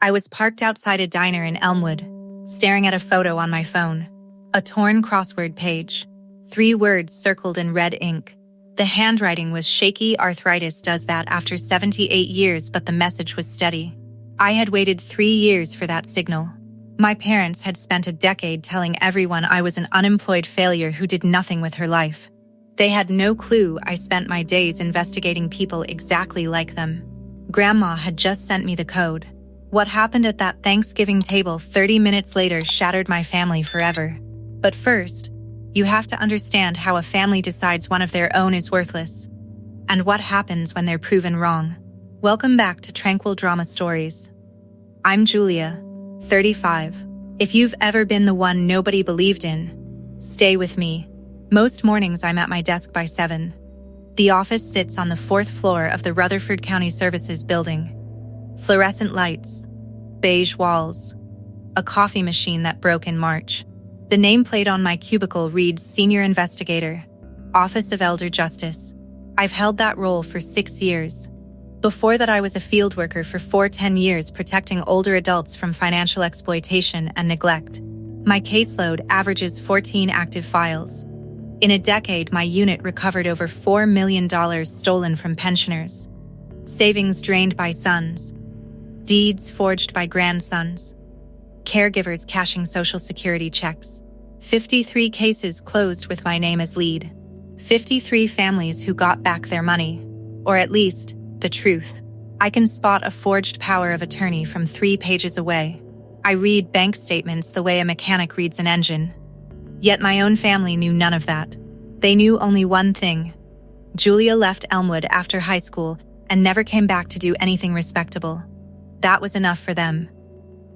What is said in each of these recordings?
I was parked outside a diner in Elmwood, staring at a photo on my phone. A torn crossword page. 3 words circled in red ink. The handwriting was shaky. Arthritis does that after 78 years, but the message was steady. I had waited 3 years for that signal. My parents had spent a decade telling everyone I was an unemployed failure who did nothing with her life. They had no clue I spent my days investigating people exactly like them. Grandma had just sent me the code. What happened at that Thanksgiving table 30 minutes later shattered my family forever. But first, you have to understand how a family decides one of their own is worthless, and what happens when they're proven wrong. Welcome back to Tranquil Drama Stories. I'm Julia, 35. If you've ever been the one nobody believed in, stay with me. Most mornings I'm at my desk by 7. The office sits on the 4th floor of the Rutherford County Services building. Fluorescent lights, beige walls, a coffee machine that broke in March. The nameplate on my cubicle reads Senior Investigator, Office of Elder Justice. I've held that role for 6 years. Before that, I was a field worker for 10 years protecting older adults from financial exploitation and neglect. My caseload averages 14 active files. In a decade, my unit recovered over $4 million stolen from pensioners, savings drained by sons, deeds forged by grandsons, caregivers cashing Social Security checks. 53 cases closed with my name as lead. 53 families who got back their money, or at least, the truth. I can spot a forged power of attorney from 3 pages away. I read bank statements the way a mechanic reads an engine. Yet my own family knew none of that. They knew only one thing. Julia left Elmwood after high school and never came back to do anything respectable. That was enough for them.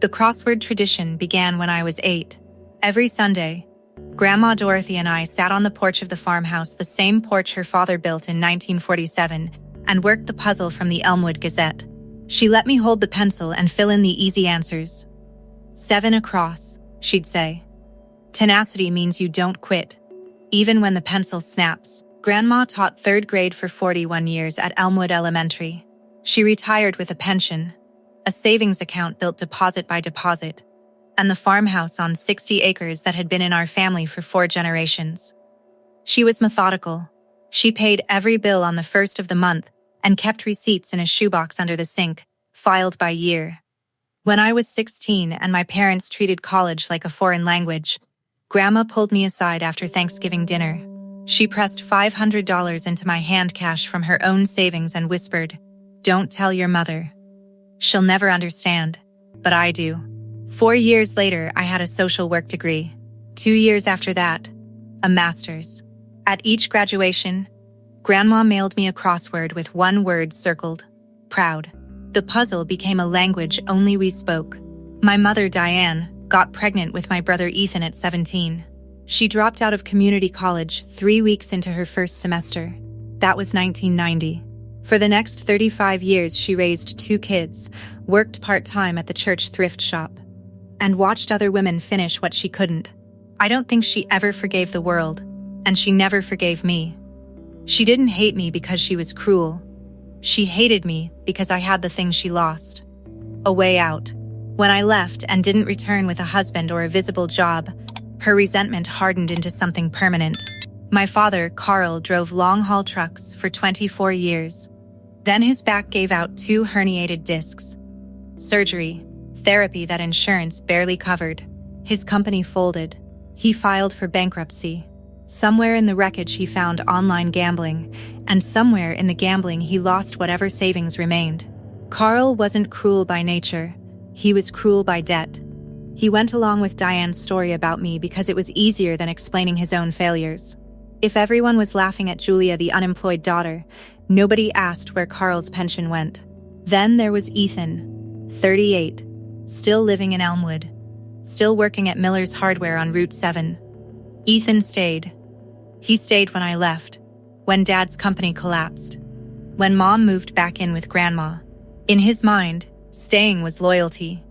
The crossword tradition began when I was 8. Every Sunday, Grandma Dorothy and I sat on the porch of the farmhouse, the same porch her father built in 1947, and worked the puzzle from the Elmwood Gazette. She let me hold the pencil and fill in the easy answers. 7 across, she'd say. Tenacity means you don't quit, even when the pencil snaps. Grandma taught 3rd grade for 41 years at Elmwood Elementary. She retired with a pension, a savings account built deposit by deposit, and the farmhouse on 60 acres that had been in our family for 4 generations. She was methodical. She paid every bill on the 1st of the month and kept receipts in a shoebox under the sink, filed by year. When I was 16 and my parents treated college like a foreign language, Grandma pulled me aside after Thanksgiving dinner. She pressed $500 into my hand cash from her own savings and whispered, "Don't tell your mother. She'll never understand, but I do." 4 years later, I had a social work degree. 2 years after that, a master's. At each graduation, Grandma mailed me a crossword with 1 word circled, proud. The puzzle became a language only we spoke. My mother, Diane, got pregnant with my brother Ethan at 17. She dropped out of community college 3 weeks into her first semester. That was 1990. For the next 35 years, she raised 2 kids, worked part-time at the church thrift shop, and watched other women finish what she couldn't. I don't think she ever forgave the world, and she never forgave me. She didn't hate me because she was cruel. She hated me because I had the thing she lost. A way out. When I left and didn't return with a husband or a visible job, her resentment hardened into something permanent. My father, Carl, drove long-haul trucks for 24 years. Then his back gave out 2 herniated discs. Surgery, therapy that insurance barely covered. His company folded. He filed for bankruptcy. Somewhere in the wreckage he found online gambling, and somewhere in the gambling he lost whatever savings remained. Carl wasn't cruel by nature. He was cruel by debt. He went along with Diane's story about me because it was easier than explaining his own failures. If everyone was laughing at Julia, the unemployed daughter, nobody asked where Carl's pension went. Then there was Ethan, 38, still living in Elmwood, still working at Miller's Hardware on Route 7. Ethan stayed. He stayed when I left, when Dad's company collapsed, when Mom moved back in with Grandma. In his mind, staying was loyalty.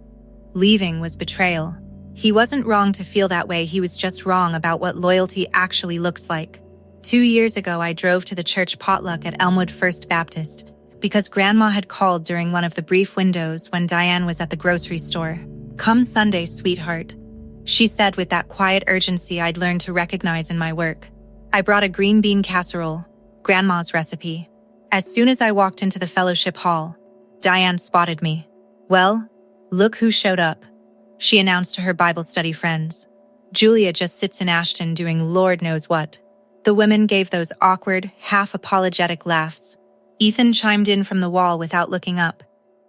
Leaving was betrayal. He wasn't wrong to feel that way, he was just wrong about what loyalty actually looks like. 2 years ago, I drove to the church potluck at Elmwood First Baptist, because Grandma had called during one of the brief windows when Diane was at the grocery store. "Come Sunday, sweetheart," she said with that quiet urgency I'd learned to recognize in my work. I brought a green bean casserole, Grandma's recipe. As soon as I walked into the fellowship hall, Diane spotted me. "Well, look who showed up," she announced to her Bible study friends. "Julia just sits in Ashton doing Lord knows what." The women gave those awkward, half-apologetic laughs. Ethan chimed in from the wall without looking up.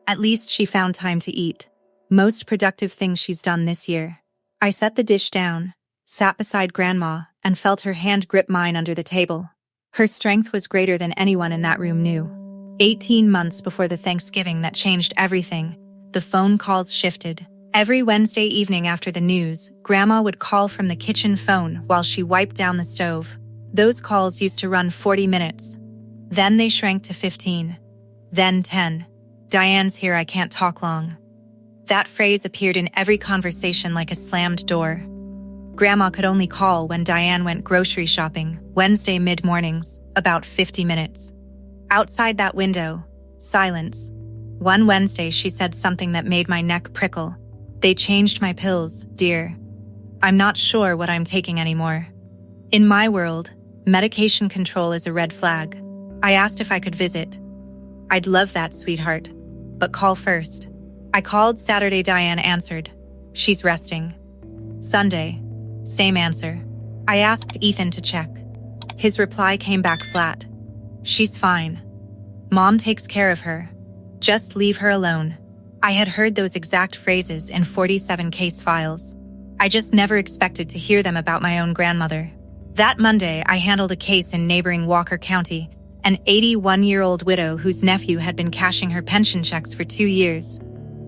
"At least she found time to eat. Most productive thing she's done this year." I set the dish down, sat beside Grandma, and felt her hand grip mine under the table. Her strength was greater than anyone in that room knew. 18 months before the Thanksgiving that changed everything, the phone calls shifted. Every Wednesday evening after the news, Grandma would call from the kitchen phone while she wiped down the stove. Those calls used to run 40 minutes. Then they shrank to 15. Then 10. "Diane's here, I can't talk long." That phrase appeared in every conversation like a slammed door. Grandma could only call when Diane went grocery shopping, Wednesday mid-mornings, about 50 minutes. Outside that window, silence. One Wednesday she said something that made my neck prickle. "They changed my pills, dear. I'm not sure what I'm taking anymore." In my world, medication control is a red flag. I asked if I could visit. "I'd love that, sweetheart. But call first." I called Saturday. Diane answered. "She's resting." Sunday, same answer. I asked Ethan to check. His reply came back flat. "She's fine. Mom takes care of her. Just leave her alone." I had heard those exact phrases in 47 case files. I just never expected to hear them about my own grandmother. That Monday, I handled a case in neighboring Walker County, an 81-year-old widow whose nephew had been cashing her pension checks for 2 years.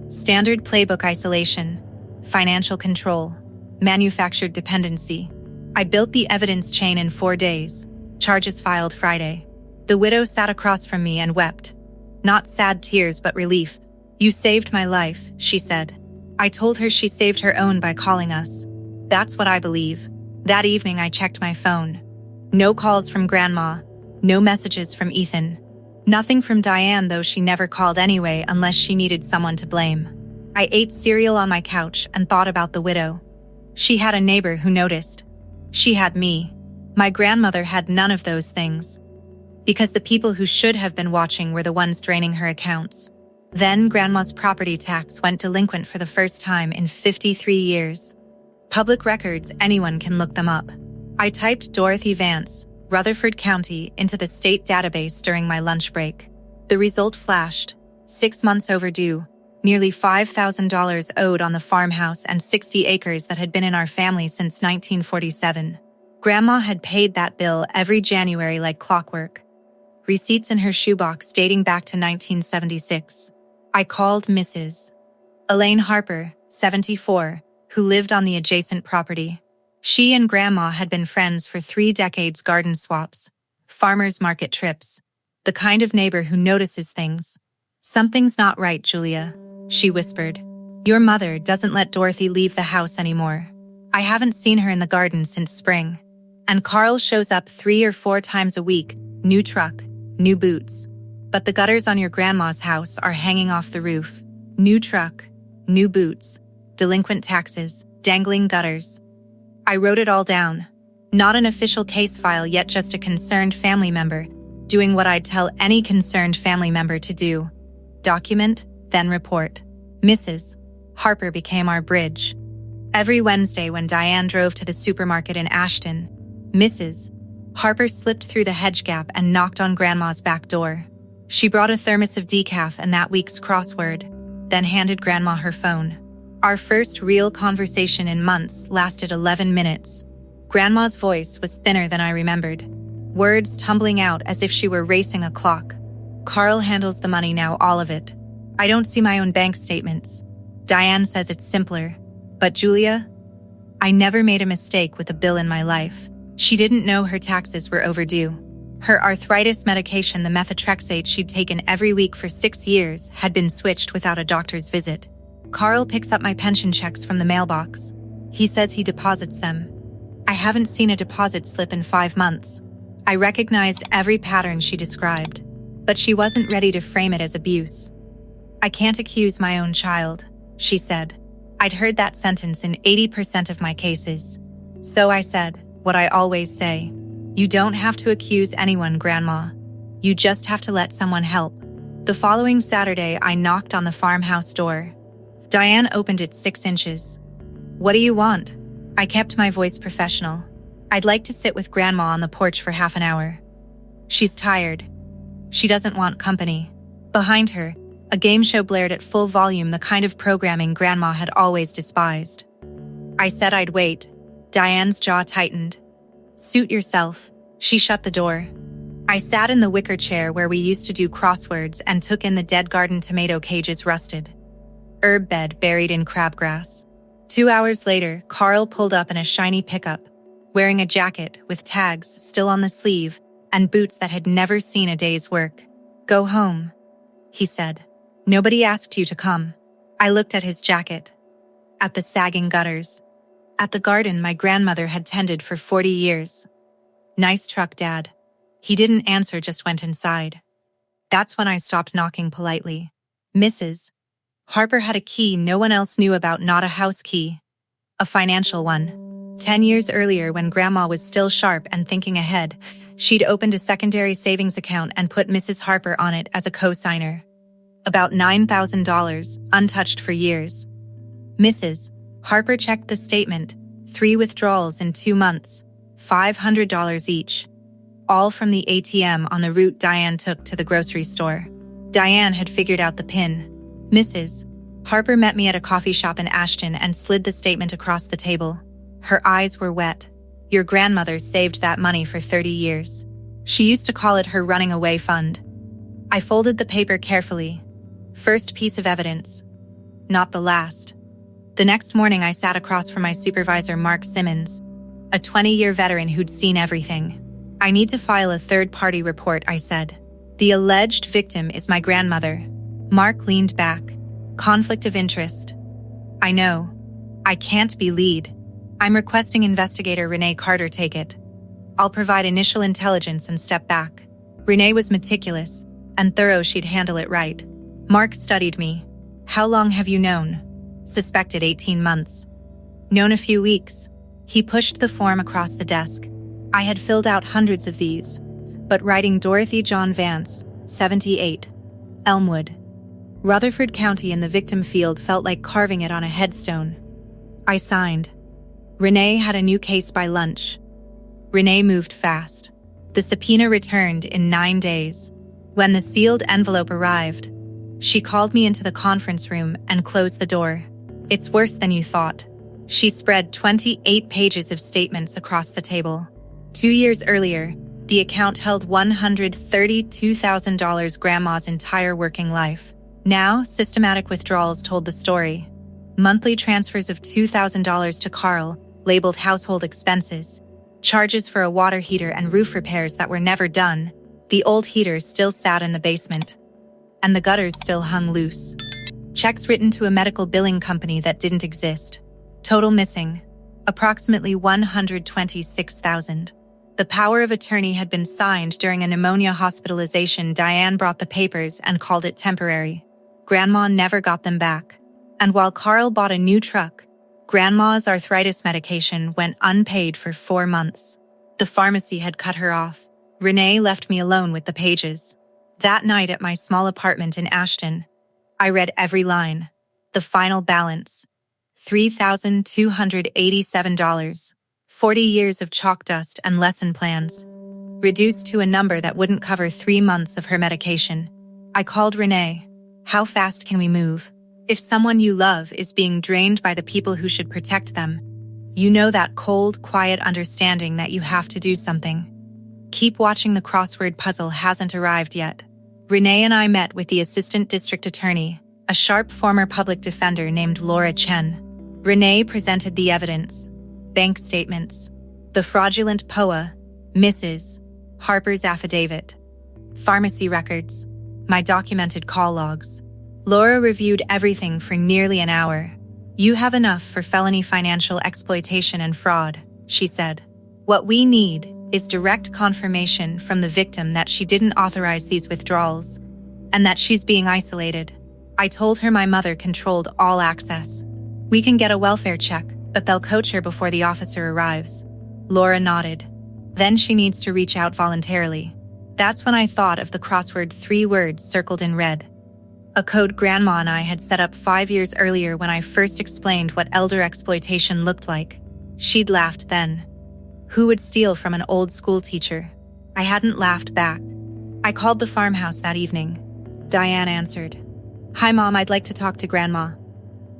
Standard playbook: isolation, financial control, manufactured dependency. I built the evidence chain in 4 days. Charges filed Friday. The widow sat across from me and wept. Not sad tears, but relief. "You saved my life," she said. I told her she saved her own by calling us. That's what I believe. That evening I checked my phone. No calls from Grandma. No messages from Ethan. Nothing from Diane, though she never called anyway unless she needed someone to blame. I ate cereal on my couch and thought about the widow. She had a neighbor who noticed. She had me. My grandmother had none of those things. Because the people who should have been watching were the ones draining her accounts. Then Grandma's property tax went delinquent for the first time in 53 years. Public records, anyone can look them up. I typed Dorothy Vance, Rutherford County, into the state database during my lunch break. The result flashed. 6 months overdue. Nearly $5,000 owed on the farmhouse and 60 acres that had been in our family since 1947. Grandma had paid that bill every January like clockwork. Receipts in her shoebox dating back to 1976. I called Mrs. Elaine Harper, 74, who lived on the adjacent property. She and Grandma had been friends for 3 decades. Garden swaps, farmers market trips, the kind of neighbor who notices things. "Something's not right, Julia," she whispered. "Your mother doesn't let Dorothy leave the house anymore. I haven't seen her in the garden since spring. And Carl shows up 3 or 4 times a week, new truck, new boots. But the gutters on your grandma's house are hanging off the roof. New truck, new boots, delinquent taxes, dangling gutters." I wrote it all down. Not an official case file, yet just a concerned family member, doing what I'd tell any concerned family member to do. Document, then report. Mrs. Harper became our bridge. Every Wednesday when Diane drove to the supermarket in Ashton, Mrs. Harper slipped through the hedge gap and knocked on Grandma's back door. She brought a thermos of decaf and that week's crossword, then handed Grandma her phone. Our first real conversation in months lasted 11 minutes. Grandma's voice was thinner than I remembered, words tumbling out as if she were racing a clock. "Carl handles the money now, all of it. I don't see my own bank statements. Diane says it's simpler. But Julia, I never made a mistake with a bill in my life. She didn't know her taxes were overdue. Her arthritis medication, the methotrexate she'd taken every week for 6 years, had been switched without a doctor's visit. Carl picks up my pension checks from the mailbox. He says he deposits them. I haven't seen a deposit slip in 5 months. I recognized every pattern she described. but she wasn't ready to frame it as abuse. "I can't accuse my own child," she said. I'd heard that sentence in 80% of my cases. So I said, what I always say, "You don't have to accuse anyone, Grandma. You just have to let someone help." The following Saturday, I knocked on the farmhouse door. Diane opened it 6 inches. "What do you want?" I kept my voice professional. "I'd like to sit with Grandma on the porch for half an hour. She's tired. She doesn't want company." Behind her, a game show blared at full volume, the kind of programming Grandma had always despised. I said I'd wait. Diane's jaw tightened. "Suit yourself." She shut the door. I sat in the wicker chair where we used to do crosswords and took in the dead garden tomato cages rusted. Herb bed buried in crabgrass. 2 hours later, Carl pulled up in a shiny pickup, wearing a jacket with tags still on the sleeve and boots that had never seen a day's work. "Go home," he said. "Nobody asked you to come." I looked at his jacket, at the sagging gutters, at the garden my grandmother had tended for 40 years. "Nice truck, Dad." He didn't answer, just went inside. That's when I stopped knocking politely. "Mrs. Harper had a key no one else knew about, not a house key. A financial one. 10 years earlier, when Grandma was still sharp and thinking ahead, she'd opened a secondary savings account and put Mrs. Harper on it as a co-signer. About $9,000, untouched for years. Mrs. Harper checked the statement, 3 withdrawals in 2 months, $500 each. All from the ATM on the route Diane took to the grocery store. Diane had figured out the PIN. Mrs. Harper met me at a coffee shop in Ashton and slid the statement across the table. Her eyes were wet. "Your grandmother saved that money for 30 years. She used to call it her running away fund." I folded the paper carefully. First piece of evidence. Not the last. The next morning, I sat across from my supervisor, Mark Simmons, a 20-year veteran who'd seen everything. "I need to file a third-party report," I said. "The alleged victim is my grandmother." Mark leaned back. "Conflict of interest." "I know. I can't be lead. I'm requesting investigator Renee Carter take it. I'll provide initial intelligence and step back." Renee was meticulous and thorough. She'd handle it right. Mark studied me. "How long have you known?" "Suspected 18 months. "Known a few weeks." He pushed the form across the desk. I had filled out hundreds of these, but writing Dorothy John Vance, 78, Elmwood, Rutherford County in the victim field felt like carving it on a headstone. I signed. Renee had a new case by lunch. Renee moved fast. The subpoena returned in 9 days. When the sealed envelope arrived, she called me into the conference room and closed the door. "It's worse than you thought." She spread 28 pages of statements across the table. 2 years earlier, the account held $132,000, Grandma's entire working life. Now, systematic withdrawals told the story. Monthly transfers of $2,000 to Carl, labeled household expenses. Charges for a water heater and roof repairs that were never done. The old heater still sat in the basement. And the gutters still hung loose. Checks written to a medical billing company that didn't exist. Total missing, approximately $126,000. The power of attorney had been signed during a pneumonia hospitalization. Diane brought the papers and called it temporary. Grandma never got them back. And while Carl bought a new truck, Grandma's arthritis medication went unpaid for 4 months. The pharmacy had cut her off. Renee left me alone with the pages. That night at my small apartment in Ashton, I read every line. The final balance, $3,287. 40 years of chalk dust and lesson plans, reduced to a number that wouldn't cover 3 months of her medication. I called Renee. "How fast can we move? If someone you love is being drained by the people who should protect them, you know that cold, quiet understanding that you have to do something. Keep watching, the crossword puzzle hasn't arrived yet." Renee and I met with the assistant district attorney, a sharp former public defender named Laura Chen. Renee presented the evidence. Bank statements, the fraudulent POA, Mrs. Harper's affidavit, pharmacy records, my documented call logs. Laura reviewed everything for nearly an hour. "You have enough for felony financial exploitation and fraud," she said. "What we need is direct confirmation from the victim that she didn't authorize these withdrawals and that she's being isolated. I told her my mother controlled all access. We can get a welfare check, but they'll coach her before the officer arrives. Laura nodded. Then she needs to reach out voluntarily. That's when I thought of the crossword 3 words circled in red. A code Grandma and I had set up 5 years earlier when I first explained what elder exploitation looked like. She'd laughed then. Who would steal from an old school teacher? I hadn't laughed back. I called the farmhouse that evening. Diane answered. Hi, Mom, I'd like to talk to Grandma.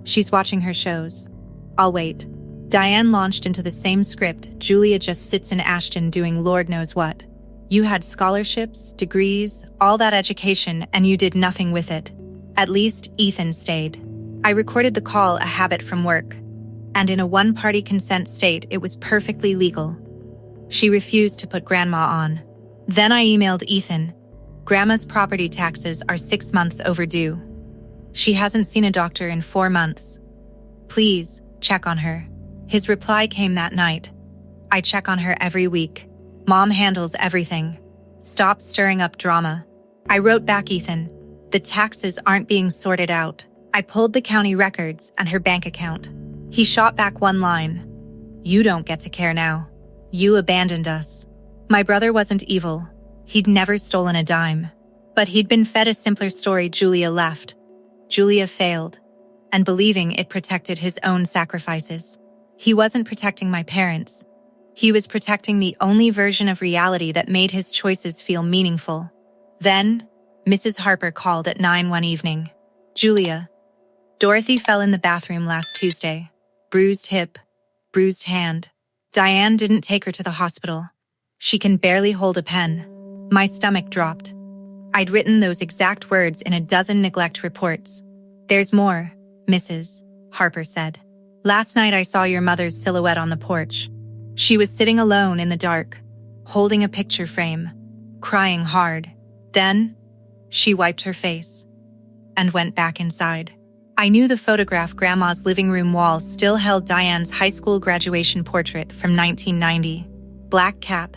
She's watching her shows. I'll wait. Diane launched into the same script. Julia just sits in Ashton doing Lord knows what. You had scholarships, degrees, all that education, and you did nothing with it. At least Ethan stayed. I recorded the call, a habit from work. And in a one-party consent state, it was perfectly legal. She refused to put Grandma on. Then I emailed Ethan. Grandma's property taxes are 6 months overdue. She hasn't seen a doctor in 4 months. Please, check on her. His reply came that night. I check on her every week. Mom handles everything. Stop stirring up drama. I wrote back Ethan. The taxes aren't being sorted out. I pulled the county records and her bank account. He shot back one line. You don't get to care now. You abandoned us. My brother wasn't evil. He'd never stolen a dime. But he'd been fed a simpler story. Julia left. Julia failed. And believing it protected his own sacrifices. He wasn't protecting my parents. He was protecting the only version of reality that made his choices feel meaningful. Then, Mrs. Harper called at 9 one evening. Julia. Dorothy fell in the bathroom last Tuesday. Bruised hip, bruised hand. Diane didn't take her to the hospital. She can barely hold a pen. My stomach dropped. I'd written those exact words in a dozen neglect reports. There's more, Mrs. Harper said. Last night I saw your mother's silhouette on the porch. She was sitting alone in the dark, holding a picture frame, crying hard. Then, she wiped her face and went back inside. I knew the photograph. Grandma's living room wall still held Diane's high school graduation portrait from 1990. Black cap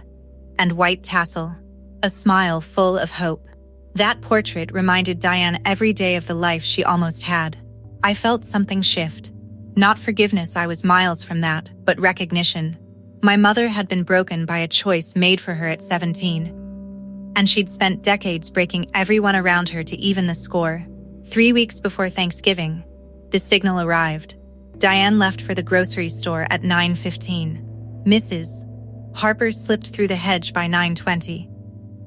and white tassel, a smile full of hope. That portrait reminded Diane every day of the life she almost had. I felt something shift. Not forgiveness, I was miles from that, but recognition. My mother had been broken by a choice made for her at 17. And she'd spent decades breaking everyone around her to even the score. 3 weeks before Thanksgiving, the signal arrived. Diane left for the grocery store at 9:15. Mrs. Harper slipped through the hedge by 9:20.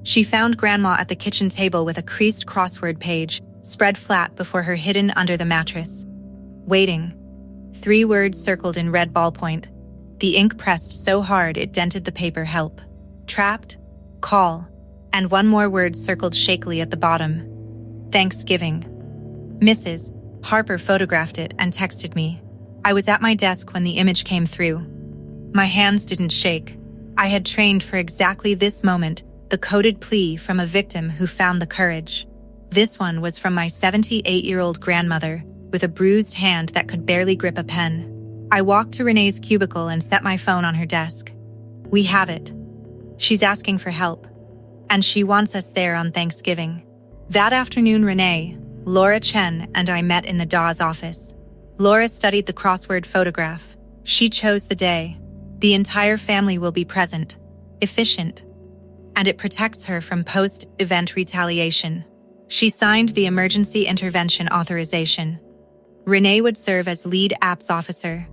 She found Grandma at the kitchen table with a creased crossword page spread flat before her, hidden under the mattress. Waiting. 3 words circled in red ballpoint. The ink pressed so hard it dented the paper. Help. Trapped. Call. And one more word circled shakily at the bottom. Thanksgiving. Mrs. Harper photographed it and texted me. I was at my desk when the image came through. My hands didn't shake. I had trained for exactly this moment, the coded plea from a victim who found the courage. This one was from my 78-year-old grandmother, with a bruised hand that could barely grip a pen. I walked to Renee's cubicle and set my phone on her desk. We have it. She's asking for help. And she wants us there on Thanksgiving. That afternoon, Renee, Laura Chen, and I met in the Dawes office. Laura studied the crossword photograph. She chose the day. The entire family will be present. Efficient. And it protects her from post-event retaliation. She signed the emergency intervention authorization. Renee would serve as lead apps officer.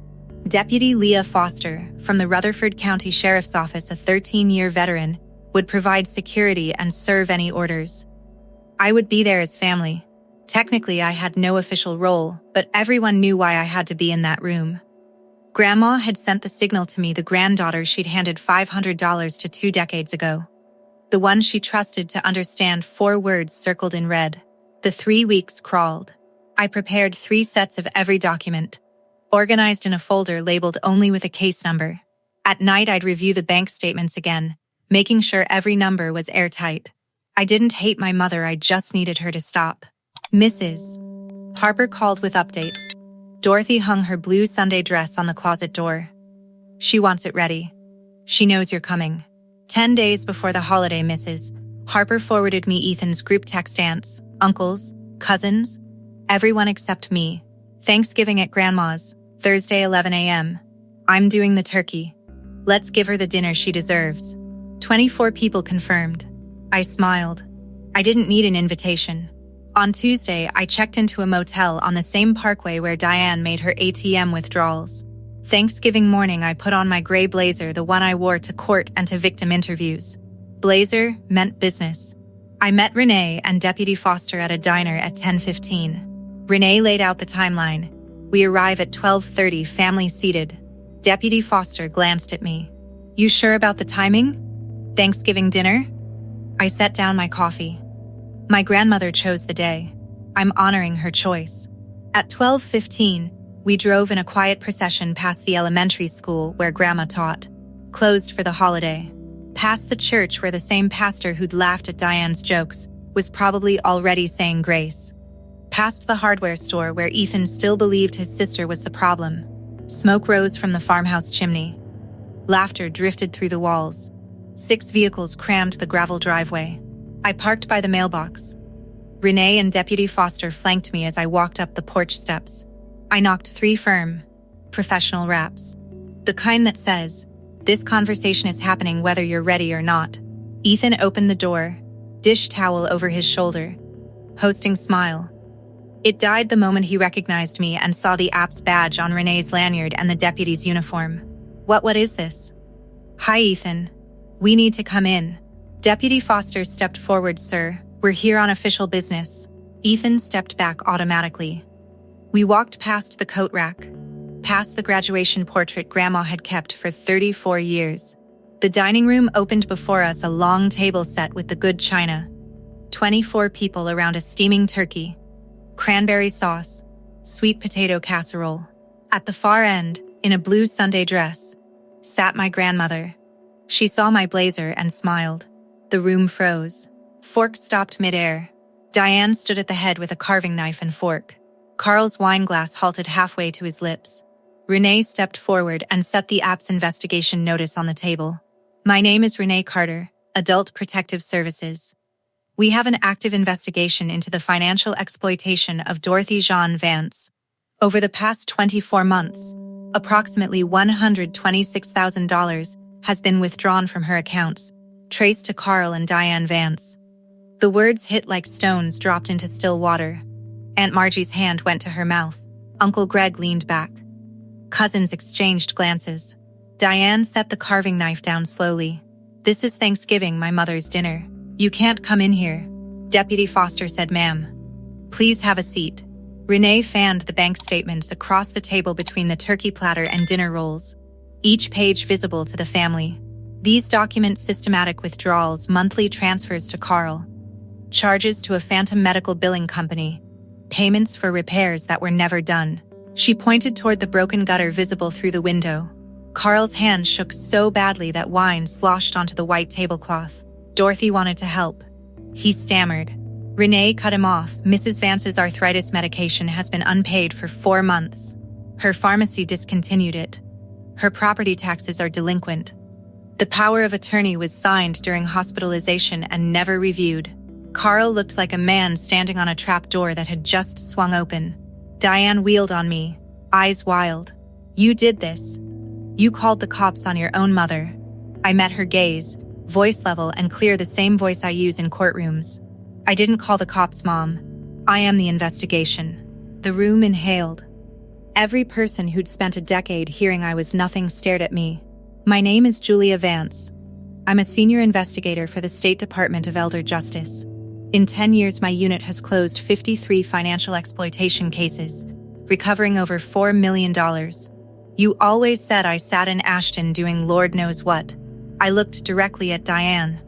Deputy Leah Foster, from the Rutherford County Sheriff's Office, a 13-year veteran, would provide security and serve any orders. I would be there as family. Technically, I had no official role, but everyone knew why I had to be in that room. Grandma had sent the signal to me, the granddaughter she'd handed $500 to 2 decades ago. The one she trusted to understand 4 words circled in red. The 3 weeks crawled. I prepared 3 sets of every document, organized in a folder labeled only with a case number. At night, I'd review the bank statements again, making sure every number was airtight. I didn't hate my mother, I just needed her to stop. Mrs. Harper called with updates. Dorothy hung her blue Sunday dress on the closet door. She wants it ready. She knows you're coming. 10 days before the holiday, Mrs. Harper forwarded me Ethan's group text: aunts, uncles, cousins, everyone except me. Thanksgiving at Grandma's, Thursday 11 a.m. I'm doing the turkey. Let's give her the dinner she deserves. 24 people confirmed. I smiled. I didn't need an invitation. On Tuesday, I checked into a motel on the same parkway where Diane made her ATM withdrawals. Thanksgiving morning, I put on my gray blazer, the one I wore to court and to victim interviews. Blazer meant business. I met Renee and Deputy Foster at a diner at 10:15. Renee laid out the timeline. We arrive at 12:30, family seated. Deputy Foster glanced at me. You sure about the timing? Thanksgiving dinner? I set down my coffee. My grandmother chose the day. I'm honoring her choice. At 12:15, we drove in a quiet procession past the elementary school where Grandma taught, closed for the holiday. Past the church where the same pastor who'd laughed at Diane's jokes was probably already saying grace. Past the hardware store where Ethan still believed his sister was the problem. Smoke rose from the farmhouse chimney. Laughter drifted through the walls. 6 vehicles crammed the gravel driveway. I parked by the mailbox. Renee and Deputy Foster flanked me as I walked up the porch steps. I knocked 3 firm, professional raps. The kind that says, "This conversation is happening whether you're ready or not." Ethan opened the door, dish towel over his shoulder. Hosting smile. It died the moment he recognized me and saw the app's badge on Renee's lanyard and the deputy's uniform. What is this? Hi, Ethan. We need to come in. Deputy Foster stepped forward. Sir, we're here on official business. Ethan stepped back automatically. We walked past the coat rack, past the graduation portrait Grandma had kept for 34 years. The dining room opened before us, a long table set with the good china. 24 people around a steaming turkey, cranberry sauce, sweet potato casserole. At the far end, in a blue Sunday dress, sat my grandmother. She saw my blazer and smiled. The room froze. Fork stopped midair. Diane stood at the head with a carving knife and fork. Carl's wine glass halted halfway to his lips. Renee stepped forward and set the app's investigation notice on the table. My name is Renee Carter, Adult Protective Services. We have an active investigation into the financial exploitation of Dorothy Jean Vance. Over the past 24 months, approximately $126,000 has been withdrawn from her accounts, traced to Carl and Diane Vance. The words hit like stones dropped into still water. Aunt Margie's hand went to her mouth. Uncle Greg leaned back. Cousins exchanged glances. Diane set the carving knife down slowly. This is Thanksgiving, my mother's dinner. You can't come in here. Deputy Foster said, Ma'am. Please have a seat. Renee fanned the bank statements across the table between the turkey platter and dinner rolls, each page visible to the family. These document systematic withdrawals, monthly transfers to Carl, charges to a phantom medical billing company, payments for repairs that were never done. She pointed toward the broken gutter visible through the window. Carl's hand shook so badly that wine sloshed onto the white tablecloth. Dorothy wanted to help. He stammered. Renee cut him off. Mrs. Vance's arthritis medication has been unpaid for 4 months. Her pharmacy discontinued it. Her property taxes are delinquent. The power of attorney was signed during hospitalization and never reviewed. Carl looked like a man standing on a trap door that had just swung open. Diane wheeled on me, eyes wild. You did this. You called the cops on your own mother. I met her gaze, voice level and clear, the same voice I use in courtrooms. I didn't call the cops, Mom. I am the investigation. The room inhaled. Every person who'd spent a decade hearing I was nothing stared at me. My name is Julia Vance. I'm a senior investigator for the State Department of Elder Justice. In 10 years, my unit has closed 53 financial exploitation cases, recovering over $4 million. You always said I sat in Ashton doing Lord knows what. I looked directly at Diane.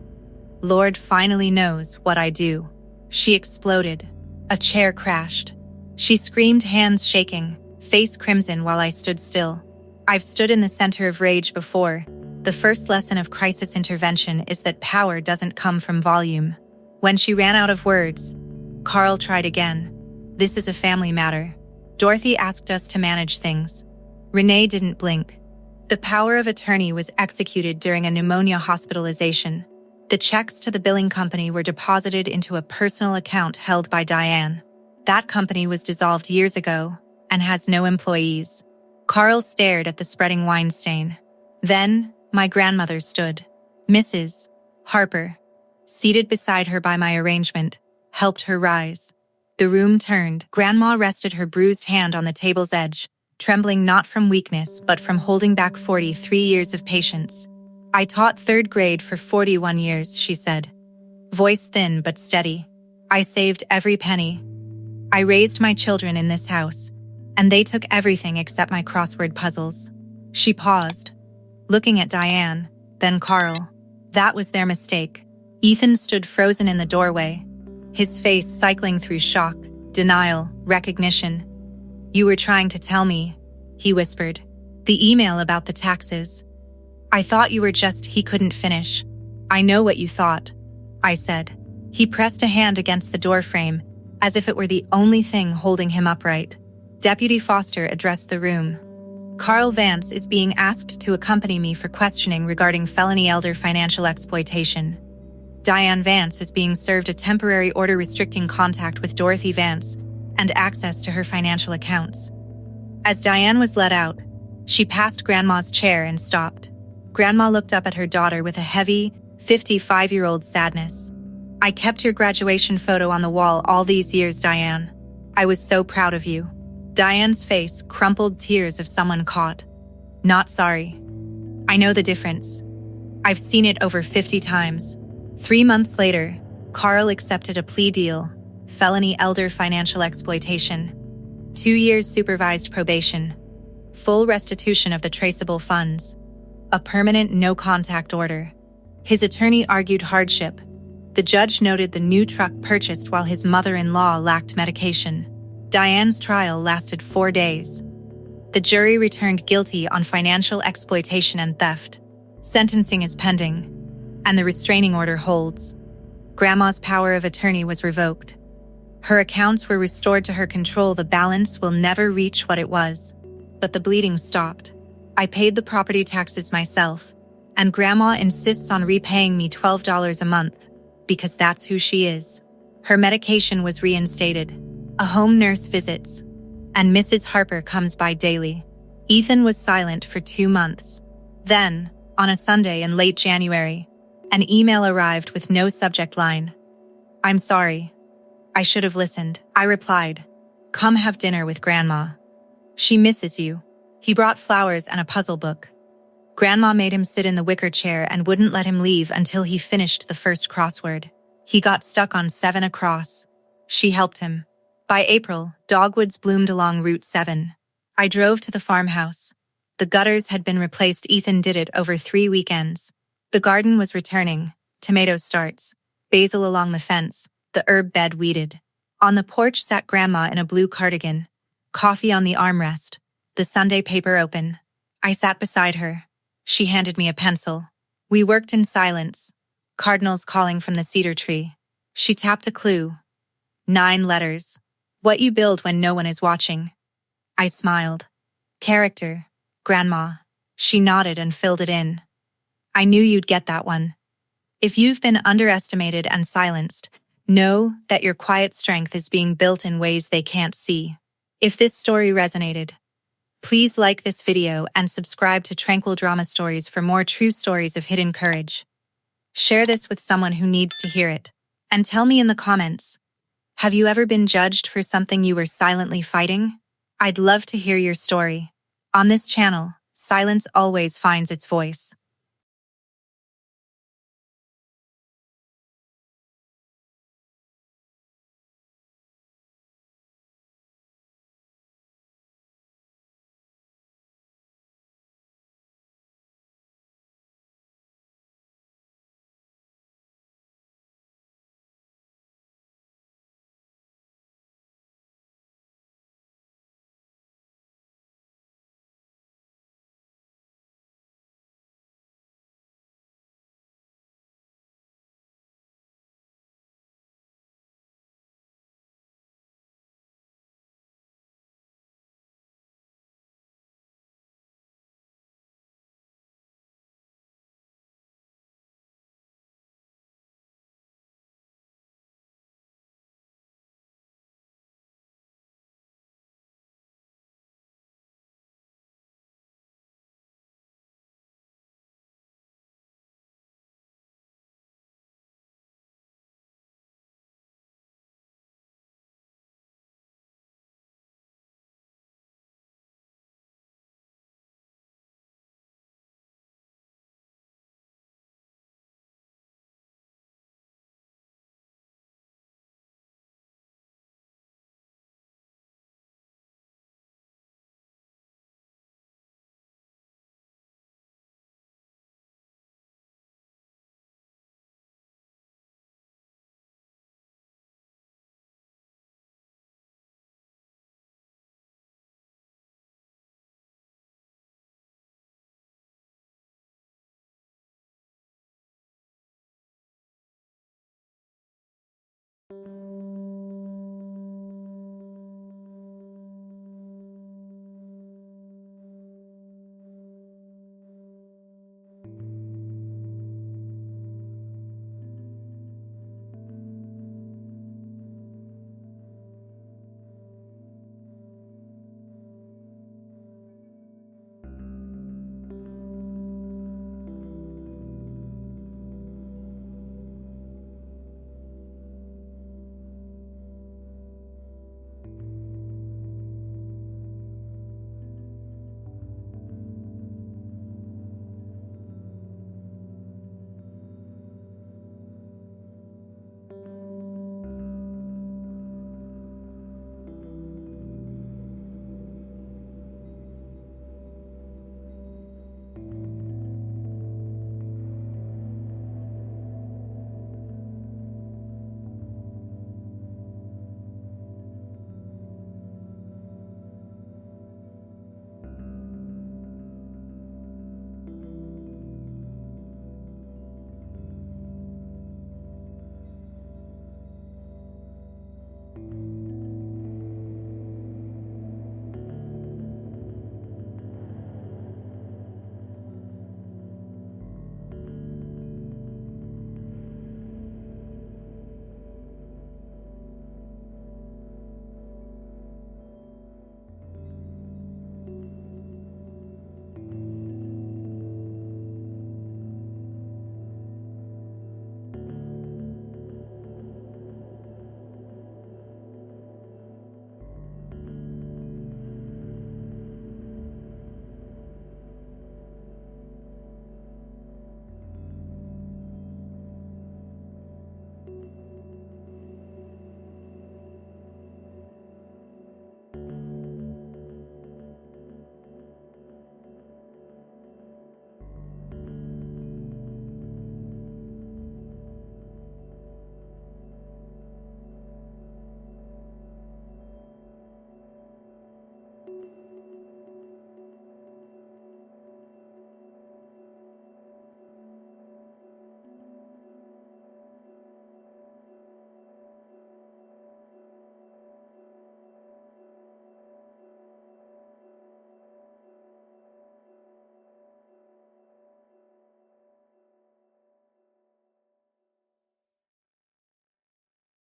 Lord finally knows what I do. She exploded. A chair crashed. She screamed, hands shaking, face crimson, while I stood still. I've stood in the center of rage before. The first lesson of crisis intervention is that power doesn't come from volume. When she ran out of words, Carl tried again. This is a family matter. Dorothy asked us to manage things. Renee didn't blink. The power of attorney was executed during a pneumonia hospitalization. The checks to the billing company were deposited into a personal account held by Diane. That company was dissolved years ago and has no employees. Carl stared at the spreading wine stain. Then, my grandmother stood. Mrs. Harper, seated beside her by my arrangement, helped her rise. The room turned. Grandma rested her bruised hand on the table's edge, trembling not from weakness but from holding back 43 years of patience. I taught third grade for 41 years, she said. Voice thin but steady. I saved every penny. I raised my children in this house, and they took everything except my crossword puzzles. She paused, looking at Diane, then Carl. That was their mistake. Ethan stood frozen in the doorway, his face cycling through shock, denial, recognition. You were trying to tell me, he whispered. The email about the taxes. I thought you were just, he couldn't finish. I know what you thought, I said. He pressed a hand against the doorframe, as if it were the only thing holding him upright. Deputy Foster addressed the room. Carl Vance is being asked to accompany me for questioning regarding felony elder financial exploitation. Diane Vance is being served a temporary order restricting contact with Dorothy Vance and access to her financial accounts. As Diane was let out, she passed Grandma's chair and stopped. Grandma looked up at her daughter with a heavy, 55-year-old sadness. I kept your graduation photo on the wall all these years, Diane. I was so proud of you. Diane's face crumpled tears of someone caught. Not sorry. I know the difference. I've seen it over 50 times. 3 months later, Carl accepted a plea deal, felony elder financial exploitation, 2 years supervised probation, full restitution of the traceable funds, a permanent no-contact order. His attorney argued hardship. The judge noted the new truck purchased while his mother-in-law lacked medication. Diane's trial lasted 4 days. The jury returned guilty on financial exploitation and theft. Sentencing is pending, and the restraining order holds. Grandma's power of attorney was revoked. Her accounts were restored to her control. The balance will never reach what it was. But the bleeding stopped. I paid the property taxes myself, and Grandma insists on repaying me $12 a month, because that's who she is. Her medication was reinstated. A home nurse visits, and Mrs. Harper comes by daily. Ethan was silent for 2 months. Then, on a Sunday in late January, an email arrived with no subject line. I'm sorry. I should have listened, I replied. Come have dinner with Grandma. She misses you. He brought flowers and a puzzle book. Grandma made him sit in the wicker chair and wouldn't let him leave until he finished the first crossword. He got stuck on 7 across. She helped him. By April, dogwoods bloomed along Route 7. I drove to the farmhouse. The gutters had been replaced. Ethan did it over 3 weekends. The garden was returning. Tomato starts. Basil along the fence. The herb bed weeded. On the porch sat Grandma in a blue cardigan. Coffee on the armrest. The Sunday paper open. I sat beside her. She handed me a pencil. We worked in silence. Cardinals calling from the cedar tree. She tapped a clue. 9 letters. What you build when no one is watching. I smiled. Character, Grandma. She nodded and filled it in. I knew you'd get that one. If you've been underestimated and silenced, know that your quiet strength is being built in ways they can't see. If this story resonated, please like this video and subscribe to Tranquil Drama Stories for more true stories of hidden courage. Share this with someone who needs to hear it. And tell me in the comments, have you ever been judged for something you were silently fighting? I'd love to hear your story. On this channel, silence always finds its voice.